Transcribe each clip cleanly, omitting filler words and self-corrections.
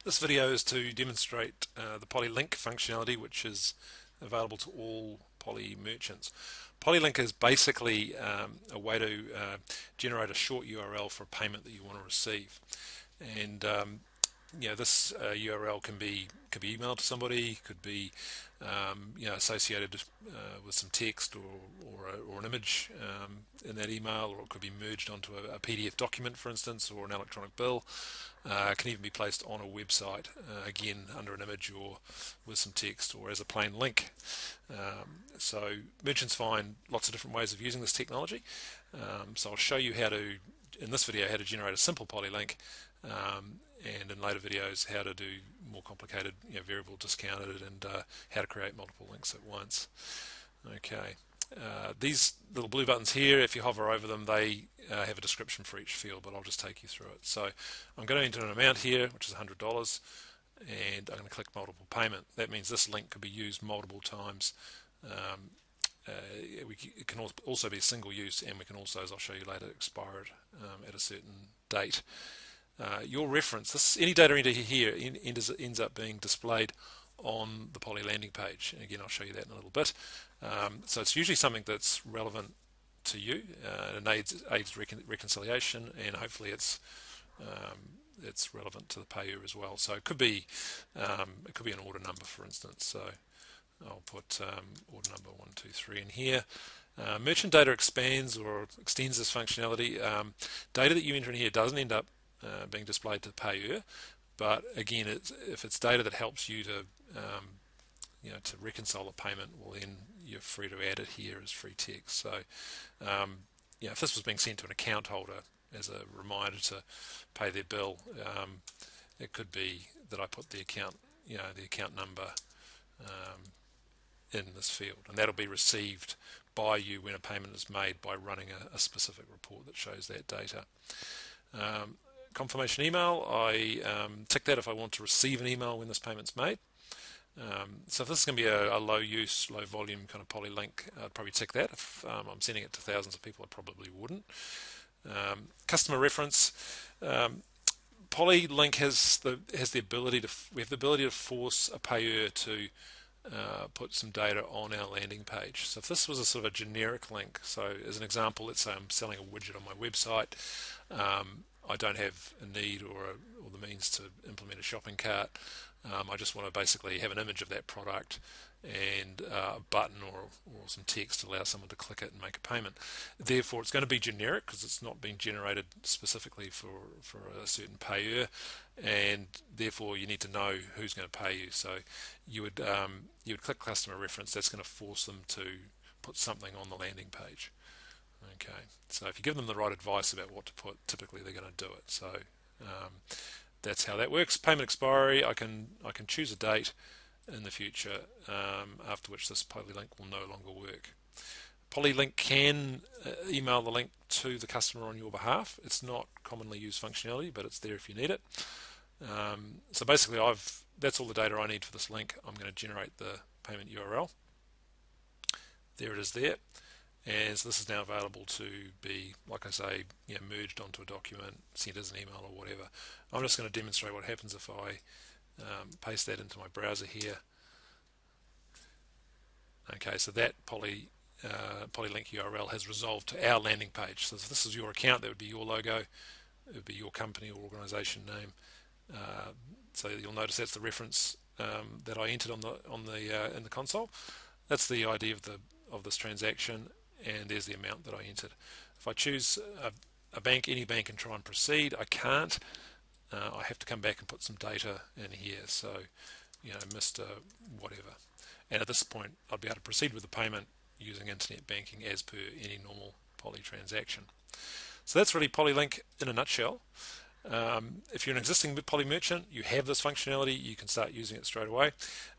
This video is to demonstrate the POLi Link functionality, which is available to all POLi merchants. POLi Link is basically a way to generate a short URL for a payment that you want to receive. And this URL can be emailed to somebody, could be associated with some text or an image in that email, or it could be merged onto a PDF document, for instance, or an electronic bill. Can even be placed on a website, again under an image or with some text or as a plain link. So merchants find lots of different ways of using this technology. So I'll show you how to, in this video, how to generate a simple POLi link, and in later videos how to do more complicated, variable discounted, and how to create multiple links at once. Okay. These little blue buttons here, if you hover over them, they have a description for each field, but I'll just take you through it. So I'm going to enter an amount here, which is $100, and I'm going to click multiple payment. That means this link could be used multiple times. It can also be single use, and we can also, as I'll show you later, expire it at a certain date. Your reference, any data entered here ends up being displayed on the POLi landing page. And again, I'll show you that in a little bit. So it's usually something that's relevant to you and aids reconciliation, and hopefully it's relevant to the payer as well. So it could be an order number, for instance. So I'll put order number 123 in here. Merchant data expands or extends this functionality. Data that you enter in here doesn't end up being displayed to the payer, but again, if it's data that helps you to to reconcile a payment, well, then you're free to add it here as free text. So if this was being sent to an account holder as a reminder to pay their bill, it could be that I put the account number in this field, and that'll be received by you when a payment is made by running a specific report that shows that data. Confirmation email, I tick that if I want to receive an email when this payment's made. So if this is going to be a low use, low volume kind of POLi link, I'd probably tick that. If I'm sending it to thousands of people, I probably wouldn't. Customer reference, POLi Link has the ability to, we have the ability to force a payer to put some data on our landing page. So if this was a sort of a generic link, so as an example, let's say I'm selling a widget on my website, I don't have a need or the means to implement a shopping cart. I just want to basically have an image of that product and a button or some text to allow someone to click it and make a payment. Therefore, it's going to be generic because it's not being generated specifically for a certain payer, and therefore you need to know who's going to pay you. So you would click customer reference. That's going to force them to put something on the landing page. Okay, so if you give them the right advice about what to put, typically they're going to do it. So that's how that works. Payment expiry, I can choose a date in the future after which this POLi link will no longer work. POLi Link can email the link to the customer on your behalf. It's not commonly used functionality, but it's there if you need it. So basically, that's all the data I need for this link. I'm going to generate the payment URL. There it is there. And so this is now available to be, like I say, merged onto a document, sent as an email or whatever. I'm just going to demonstrate what happens if I paste that into my browser here. Okay, so that POLi Link URL has resolved to our landing page. So if this is your account, that would be your logo, it would be your company or organization name. So you'll notice that's the reference that I entered in the console. That's the ID of this transaction, and there's the amount that I entered. If I choose a bank, any bank, and try and proceed, I can't. I have to come back and put some data in here. So, Mr. whatever. And at this point, I'd be able to proceed with the payment using internet banking as per any normal POLi transaction. So that's really POLi Link in a nutshell. If you're an existing POLi merchant, you have this functionality, you can start using it straight away.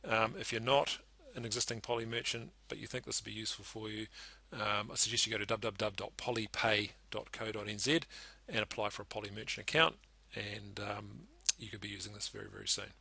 If you're not an existing POLi merchant, but you think this would be useful for you, I suggest you go to www.polipay.co.nz and apply for a POLi merchant account, and you could be using this very, very soon.